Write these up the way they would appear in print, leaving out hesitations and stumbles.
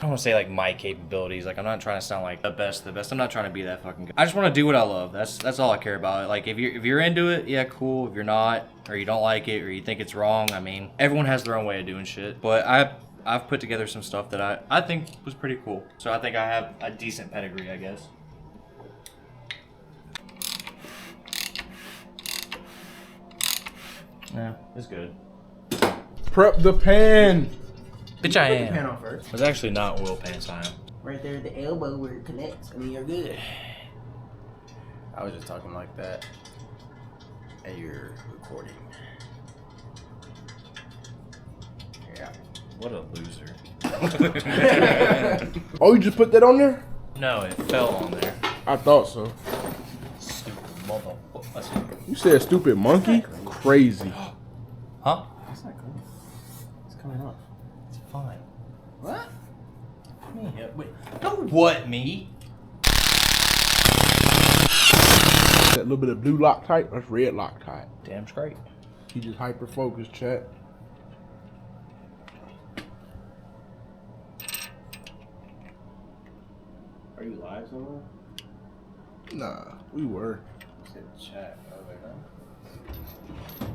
want to say like my capabilities. Like I'm not trying to sound like the best. I'm not trying to be that fucking guy. I just want to do what I love. That's all I care about. Like if you're into it, yeah, cool. If you're not, or you don't like it, or you think it's wrong, I mean, everyone has their own way of doing shit. But I've put together some stuff that I think was pretty cool. So I think I have a decent pedigree, I guess. Yeah, it's good. Prep the pan. Bitch, I am. Put the pan on first. It's actually not oil pants, I am. Right there at the elbow where it connects. I mean, you're good. I was just talking like that. And you're recording. Yeah. What a loser. Oh, you just put that on there? No, it fell on there. I thought so. Stupid motherfucker. You said stupid monkey? Crazy. Huh? That's not cool. It's coming off. It's fine. What? Me? Yeah, wait. Don't what me? That little bit of blue Loctite, that's red Loctite. Damn straight. He just hyper focused, chat. Are you live somewhere? Nah, we were. You said chat. I was like, huh?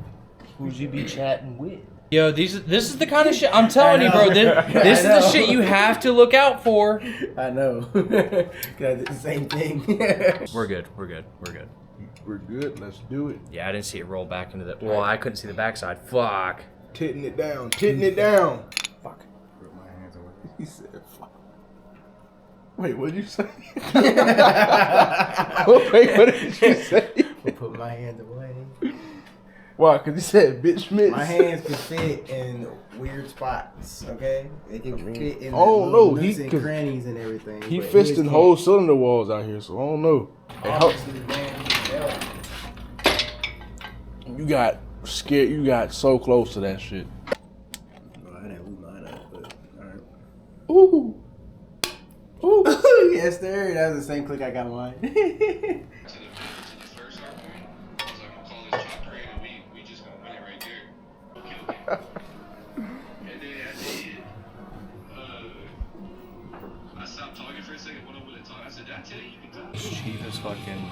Who'd you be chatting with? Yo, this is the kind of shit I'm telling you, bro. This is the shit you have to look out for. I know. Cause I did the same thing. We're good. We're good. We're good. We're good, let's do it. Yeah, I didn't see it roll back into the. Well, I couldn't see the backside. Fuck. Titting it down, titting it down. Fuck. Put my hands away. He said, fuck. Wait, what did you say? Wait, what did you say? I'll put my hands away. Why? Because he said bitch mitts. My hands can fit in weird spots, okay? They can fit in Oh, the no, nooks he- and 'cause crannies and everything. He but fisting his whole can't. cylinder walls out here, so I don't know. And how- Obviously, man, you can tell. you got scared, you got so close to that shit. No, I didn't lose mine up, but alright. Ooh. Ooh. Yes, sir. That was the same click I got mine. Cheapest fucking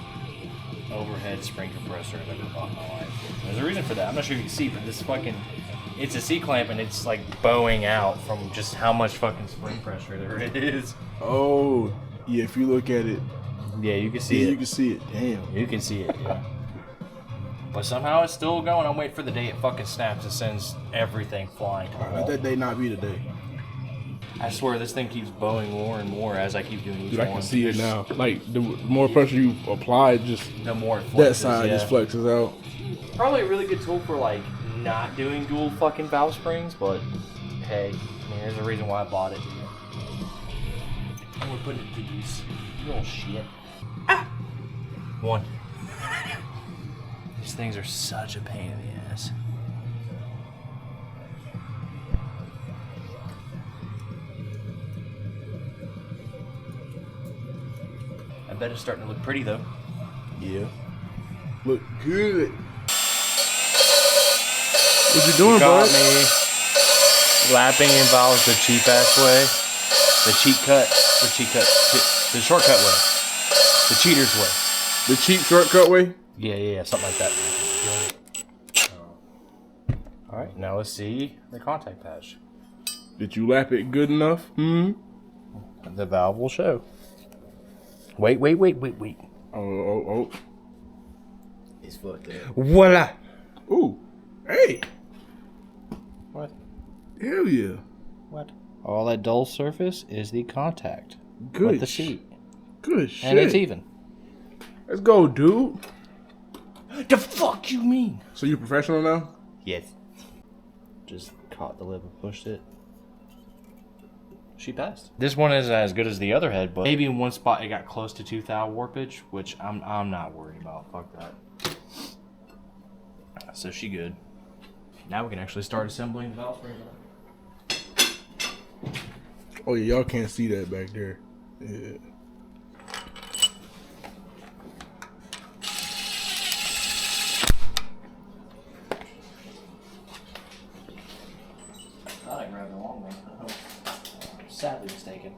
overhead spring compressor I've ever bought in my life. There's a reason for that. I'm not sure if you can see, but this fucking, it's a C-clamp and it's like bowing out from just how much fucking spring pressure there is. Oh, yeah, if you look at it, Yeah, you can see yeah, it. you can see it. Damn. You can see it, yeah. But somehow it's still going. I'm waiting for the day it fucking snaps and sends everything flying to the Let wall. that day not be the day. I swear this thing keeps bowing more and more as I keep doing each Dude, I one. can see it now. Like, the more pressure you apply, just The more it that flexes, side yeah. just flexes out. Probably a really good tool for like not doing dual fucking valve springs, but hey, I mean, there's a reason why I bought it. I'm gonna put it to use. You little shit. Ah! One. These things are such a pain in the ass. I bet it's starting to look pretty though. Yeah. Look good. What you doing, Got bud? me. Lapping involves the cheap ass way. The cheat cut. The cheat cut. The shortcut way. The cheater's way. The cheap shortcut way? Yeah, something like that. Alright, now let's see the contact patch. Did you lap it good enough? The valve will show. Wait. Oh. It's fucked up. Voila! Ooh. Hey. What? Hell yeah. What? All that dull surface is the contact Good. with the seat. Good shit. And it's even. Let's go, dude. The fuck you mean? So you professional now? Yes. Just caught the lip and pushed it. She passed. This one isn't as good as the other head, but maybe in one spot it got close to 2 thou warpage, which I'm not worried about. Fuck that. So she good. Now we can actually start assembling the valve spring. Oh yeah, y'all can't see that back there. Yeah. I thought I grabbed the long one. Sadly mistaken.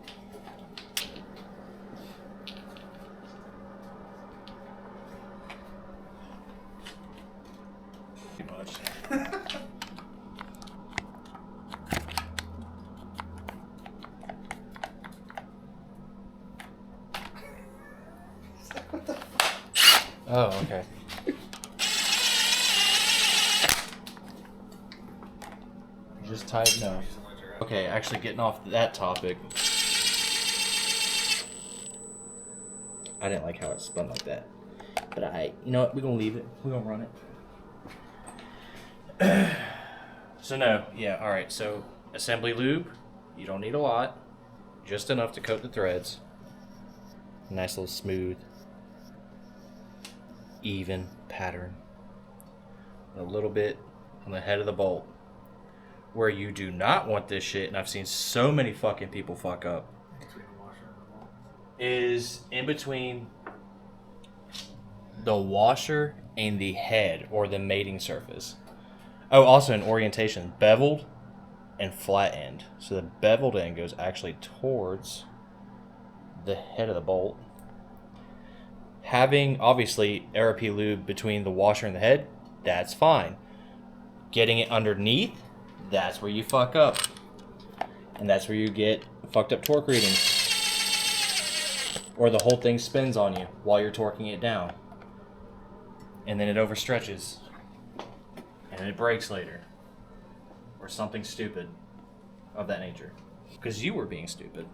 Oh, okay. Just tighten up. Okay, actually getting off that topic. I didn't like how it spun like that. But you know what? We're gonna leave it. We're gonna run it. So no, yeah, alright, so assembly lube, you don't need a lot. Just enough to coat the threads. Nice little smooth, even pattern. A little bit on the head of the bolt. Where you do not want this shit, and I've seen so many fucking people fuck up, is in between the washer and the head, or the mating surface. Oh, also in orientation, beveled and flat end. So the beveled end goes actually towards the head of the bolt. Having, obviously, RP lube between the washer and the head, that's fine. Getting it underneath, that's where you fuck up. And that's where you get fucked up torque readings. Or the whole thing spins on you while you're torquing it down. And then it overstretches. And it breaks later. Or something stupid of that nature. Because you were being stupid.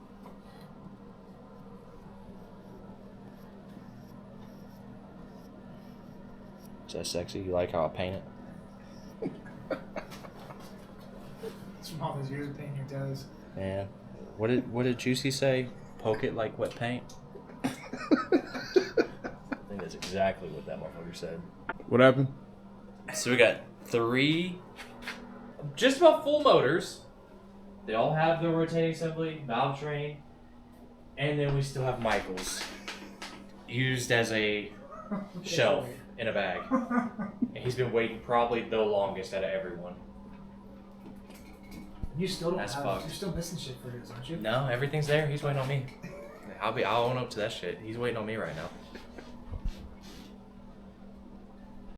Is that sexy? You like how I paint it? It's from all those years of painting your toes. Man. What did Juicy say? Poke it like wet paint? I think that's exactly what that motherfucker said. What happened? So we got 3 just about full motors. They all have the rotating assembly, valve train, and then we still have Michael's used as a shelf in a bag. And he's been waiting probably the longest out of everyone. You still don't That's have. fucked. You're still missing shit for his, aren't you? No, everything's there. He's waiting on me. I'll own up to that shit. He's waiting on me right now.